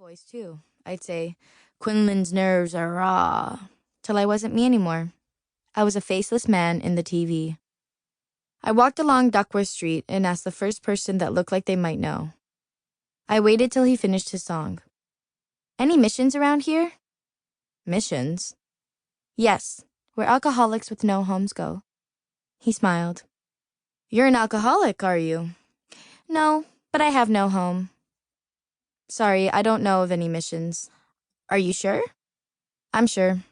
voice, too. I'd say, Quinlan's nerves are raw, till I wasn't me anymore. I was a faceless man in the TV. I walked along Duckworth Street and asked the first person that looked like they might know. I waited till he finished his song. Any missions around here? Missions? Yes, where alcoholics with no homes go. He smiled. You're an alcoholic, are you? No, but I have no home. Sorry, I don't know of any missions. Are you sure? I'm sure.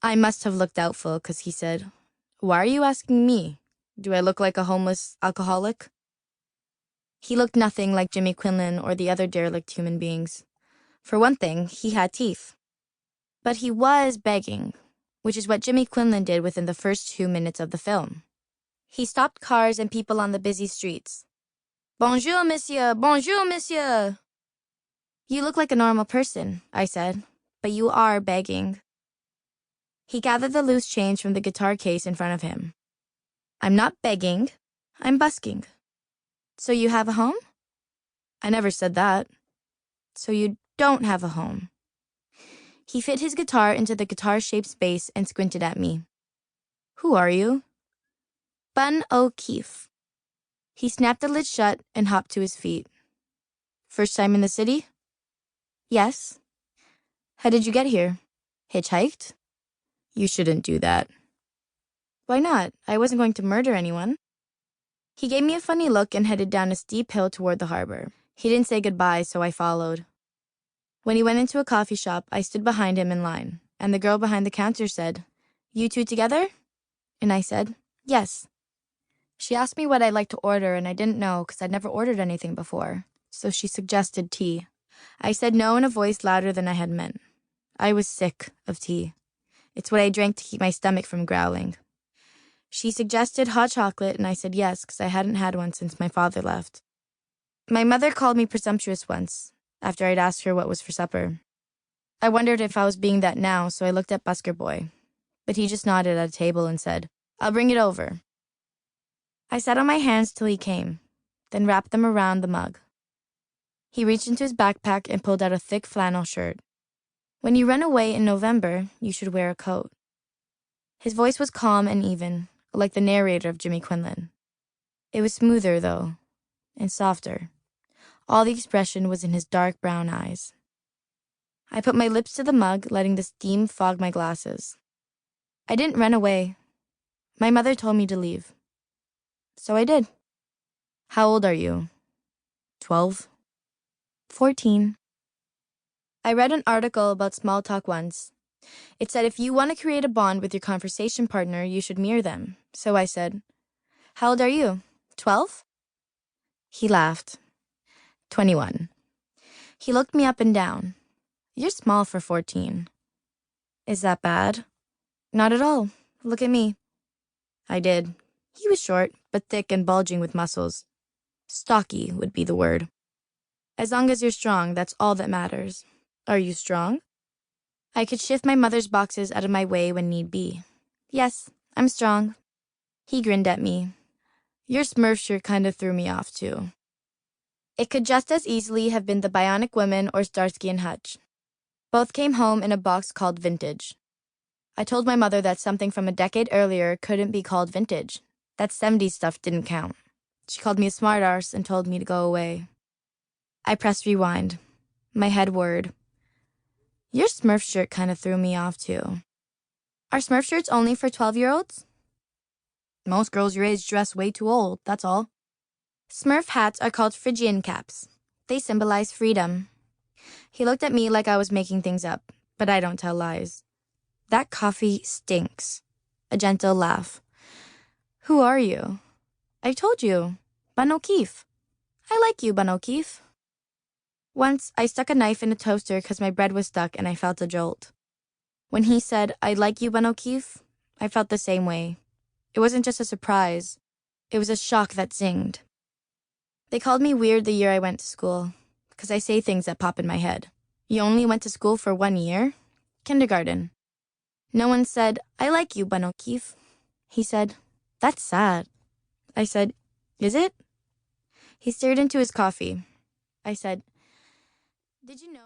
I must have looked doubtful, 'cause he said, Why are you asking me? Do I look like a homeless alcoholic? He looked nothing like Jimmy Quinlan or the other derelict human beings. For one thing, he had teeth. But he was begging, which is what Jimmy Quinlan did within the first 2 minutes of the film. He stopped cars and people on the busy streets. Bonjour, monsieur! Bonjour, monsieur! You look like a normal person, I said, but you are begging. He gathered the loose change from the guitar case in front of him. I'm not begging, I'm busking. So you have a home? I never said that. So you don't have a home. He fit his guitar into the guitar-shaped space and squinted at me. Who are you? Bun O'Keefe. He snapped the lid shut and hopped to his feet. First time in the city? Yes. How did you get here? Hitchhiked? You shouldn't do that. Why not? I wasn't going to murder anyone. He gave me a funny look and headed down a steep hill toward the harbor. He didn't say goodbye, so I followed. When he went into a coffee shop, I stood behind him in line, and the girl behind the counter said, You two together? And I said, Yes. She asked me what I'd like to order, and I didn't know because I'd never ordered anything before, so she suggested tea. I said no in a voice louder than I had meant. I was sick of tea. It's what I drank to keep my stomach from growling. She suggested hot chocolate, and I said yes because I hadn't had one since my father left. My mother called me presumptuous once, after I'd asked her what was for supper. I wondered if I was being that now, so I looked at Busker Boy. But he just nodded at a table and said, I'll bring it over. I sat on my hands till he came, then wrapped them around the mug. He reached into his backpack and pulled out a thick flannel shirt. When you run away in November, you should wear a coat. His voice was calm and even, like the narrator of Jimmy Quinlan. It was smoother, though, and softer. All the expression was in his dark brown eyes. I put my lips to the mug, letting the steam fog my glasses. I didn't run away. My mother told me to leave. So I did. How old are you? 12? 14. I read an article about small talk once. It said if you want to create a bond with your conversation partner, you should mirror them. So I said, How old are you? 12? He laughed. 21. He looked me up and down. You're small for 14. Is that bad? Not at all. Look at me. I did. He was short, but thick and bulging with muscles. Stocky would be the word. As long as you're strong, that's all that matters. Are you strong? I could shift my mother's boxes out of my way when need be. Yes, I'm strong. He grinned at me. Your Smurf shirt kind of threw me off, too. It could just as easily have been the Bionic Woman or Starsky and Hutch. Both came home in a box called Vintage. I told my mother that something from a decade earlier couldn't be called vintage. That 70s stuff didn't count. She called me a smartass and told me to go away. I pressed rewind. My head whirred. Your Smurf shirt kind of threw me off, too. Are Smurf shirts only for 12-year-olds? Most girls your age dress way too old, that's all. Smurf hats are called Phrygian caps. They symbolize freedom. He looked at me like I was making things up, but I don't tell lies. That coffee stinks. A gentle laugh. Who are you? I told you. Bun O'Keefe. I like you, Bun O'Keefe. Once, I stuck a knife in a toaster because my bread was stuck and I felt a jolt. When he said, I like you, Bun O'Keefe, I felt the same way. It wasn't just a surprise. It was a shock that zinged. They called me weird the year I went to school, because I say things that pop in my head. You only went to school for 1 year? Kindergarten. No one said, I like you, Bun O'Keefe. He said, That's sad. I said, Is it? He stared into his coffee. I said, Did you know...